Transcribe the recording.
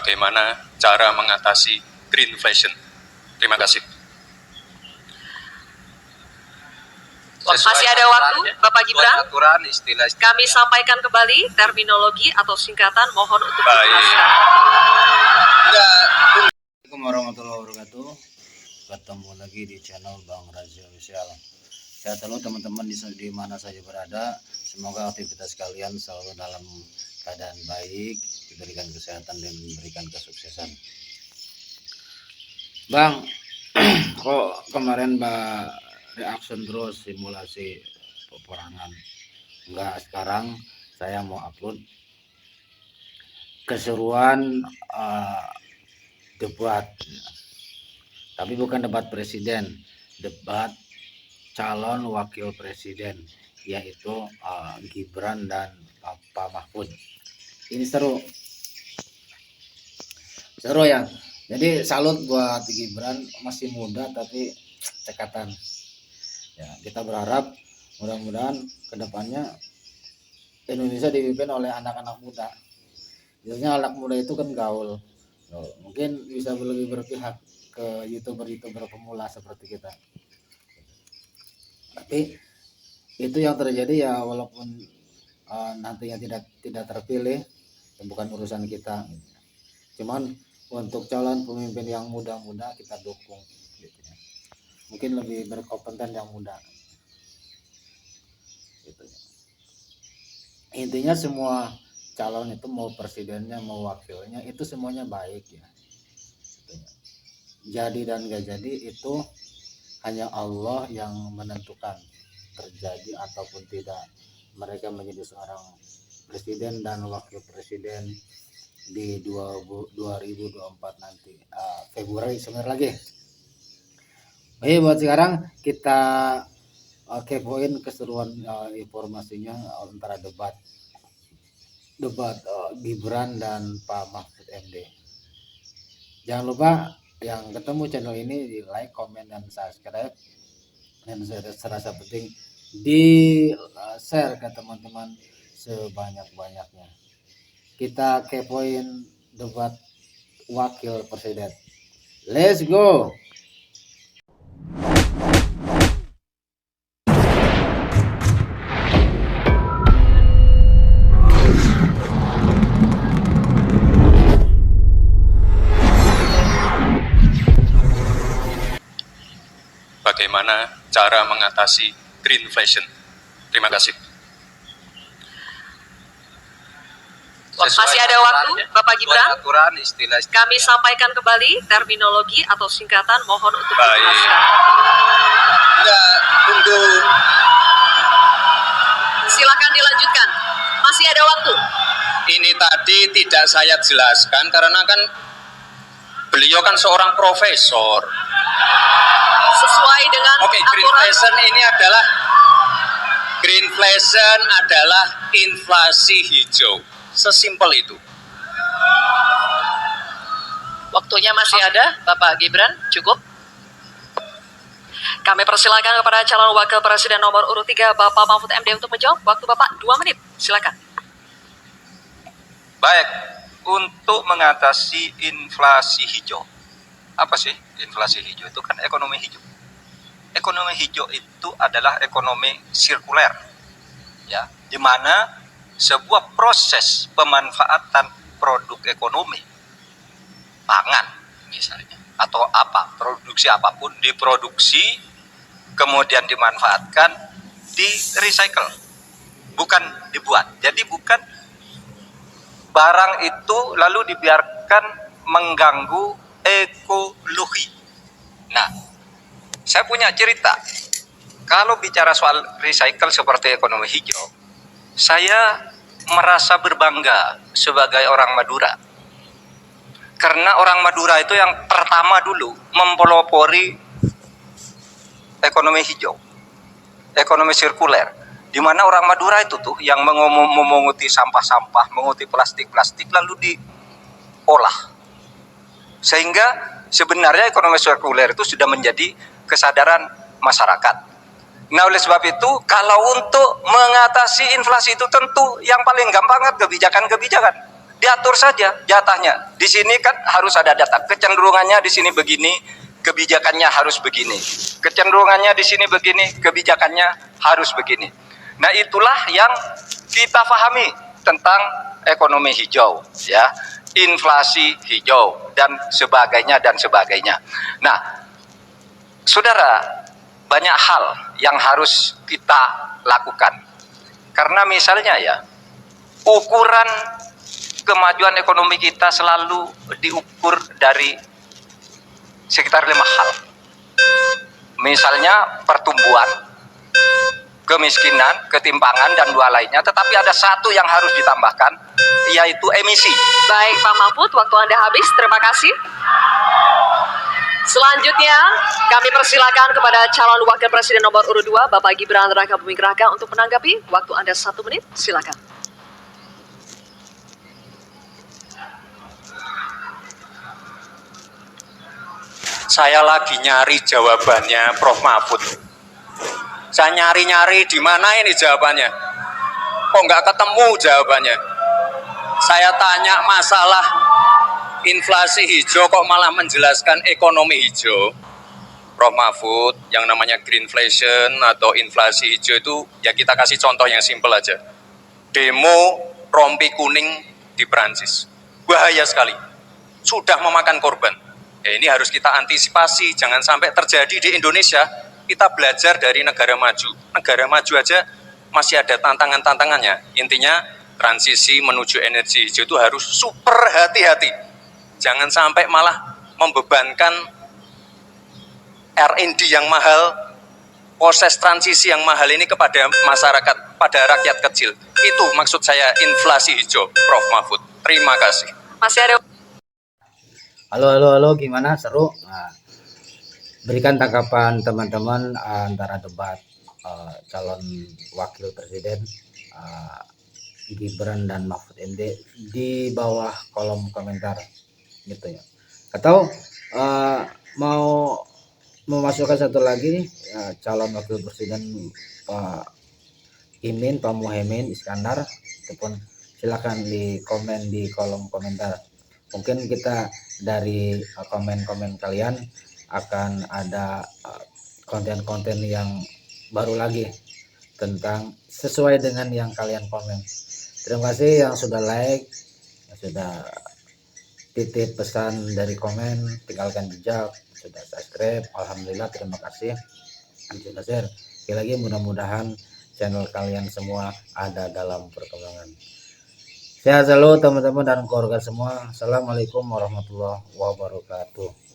bagaimana cara mengatasi greenflation. Terima kasih. Masih ada waktu, Bapak Gibran. Aturan istilah. Kami sampaikan kembali terminologi atau singkatan, mohon untuk Baik. dijelaskan. Assalamualaikum warahmatullahi wabarakatuh. Ketemu lagi di channel Bang Razi Official. Saya selalu teman-teman di mana saja berada. Semoga aktivitas kalian selalu dalam keadaan baik, diberikan kesehatan dan diberikan kesuksesan. Bang, kok kemarin Mbak reaction terus simulasi peperangan? Enggak, sekarang saya mau upload keseruan debat, tapi bukan debat presiden, debat calon wakil presiden, yaitu Gibran dan Pak Mahfud. Ini seru ya. Jadi salut buat Gibran, masih muda tapi cekatan. Ya, kita berharap mudah-mudahan kedepannya Indonesia dipimpin oleh anak-anak muda. Biasanya anak muda itu kan gaul. Mungkin bisa lebih berpihak ke youtuber pemula seperti kita. Tapi itu yang terjadi ya, walaupun nantinya tidak terpilih, bukan urusan kita. Cuman untuk calon pemimpin yang muda-muda kita dukung. Mungkin lebih berkompeten yang muda. Intinya semua calon itu, mau presidennya mau wakilnya, itu semuanya baik ya. Jadi dan gak jadi itu hanya Allah yang menentukan terjadi ataupun tidak mereka menjadi seorang presiden dan wakil presiden di 2024 nanti, Februari sebentar lagi. Oke, buat sekarang kita kepoin keseruan informasinya antara debat Gibran dan Pak Mahfud MD. Jangan lupa yang ketemu channel ini di like, komen, dan subscribe, dan serasa penting di share ke teman-teman sebanyak-banyaknya. Kita kepoin debat wakil presiden. Let's go. Bagaimana cara mengatasi greenflation. Terima kasih. Masih ada waktu, Bapak Gibran. Aturan istilah. Kami sampaikan kembali terminologi atau singkatan, mohon untuk Baik. dijelaskan. Untuk Silakan dilanjutkan. Masih ada waktu. ini tadi tidak saya jelaskan karena kan beliau kan seorang profesor. Sesuai dengan Oke, greenflation adalah inflasi hijau. Sesimpel itu. Waktunya masih ada, Bapak Gibran, cukup. Kami persilakan kepada calon wakil presiden nomor urut 3, Bapak Mahfud MD, untuk menjawab. Waktu Bapak 2 menit, silakan. Baik, untuk mengatasi inflasi hijau. Apa sih inflasi hijau? Itu kan ekonomi hijau. Ekonomi hijau itu adalah ekonomi sirkuler, ya, di mana sebuah proses pemanfaatan produk ekonomi, pangan misalnya, atau produksi apapun, diproduksi, kemudian dimanfaatkan, di recycle, bukan dibuat. Jadi bukan barang itu lalu dibiarkan mengganggu ekologi. Nah, saya punya cerita. Kalau bicara soal recycle seperti ekonomi hijau, saya merasa berbangga sebagai orang Madura. Karena orang Madura itu yang pertama dulu mempelopori ekonomi hijau, ekonomi sirkuler. Di mana orang Madura itu tuh yang memunguti sampah-sampah, menguti plastik-plastik lalu diolah. Sehingga sebenarnya ekonomi sirkuler itu sudah menjadi kesadaran masyarakat. Nah, oleh sebab itu, kalau untuk mengatasi inflasi itu tentu yang paling gampang kan kebijakan-kebijakan. Diatur saja jatahnya. Di sini kan harus ada data. Kecenderungannya di sini begini, kebijakannya harus begini. Kecenderungannya di sini begini, kebijakannya harus begini. Nah, itulah yang kita pahami tentang ekonomi hijau, ya, inflasi hijau dan sebagainya dan sebagainya. Nah, saudara, banyak hal yang harus kita lakukan. Karena misalnya ya, ukuran kemajuan ekonomi kita selalu diukur dari sekitar 5 hal. Misalnya pertumbuhan, kemiskinan, ketimpangan, dan 2 lainnya. Tetapi ada satu yang harus ditambahkan, yaitu emisi. Baik Pak Mahfud, waktu Anda habis. Terima kasih. Selanjutnya, kami persilakan kepada calon wakil presiden nomor urut 2, Bapak Gibran Rakabuming Raka untuk menanggapi. Waktu Anda 1 menit, silakan. Saya lagi nyari jawabannya Prof. Mahfud. Saya nyari-nyari di mana ini jawabannya. Kok nggak ketemu jawabannya. Saya tanya masalah inflasi hijau kok malah menjelaskan ekonomi hijau. Prof. Mahfud, yang namanya greenflation atau inflasi hijau itu ya kita kasih contoh yang simpel aja. Demo rompi kuning di Perancis. Bahaya sekali. Sudah memakan korban. Ya, ini harus kita antisipasi, jangan sampai terjadi di Indonesia. Kita belajar dari negara maju. Negara maju aja masih ada tantangan-tantangannya. Intinya transisi menuju energi hijau itu harus super hati-hati. Jangan sampai malah membebankan R&D yang mahal, proses transisi yang mahal ini kepada masyarakat, pada rakyat kecil. Itu maksud saya inflasi hijau, Prof. Mahfud. Terima kasih. Masih ada. Halo, gimana? Seru? Nah, berikan tanggapan teman-teman antara debat calon wakil presiden Gibran dan Mahfud MD di bawah kolom komentar gitu ya. Atau mau memasukkan satu lagi nih, calon wakil presiden Pak Muhaimin Iskandar, ataupun silakan di komen di kolom komentar. Mungkin kita dari komen-komen kalian akan ada konten-konten yang baru lagi tentang sesuai dengan yang kalian komen. Terima kasih yang sudah like, yang sudah titip pesan dari komen, tinggalkan jejak, sudah subscribe. Alhamdulillah, terima kasih. Sudah share. Sekali lagi mudah-mudahan channel kalian semua ada dalam perkembangan. Sehat selalu teman-teman dan keluarga semua. Assalamualaikum warahmatullahi wabarakatuh.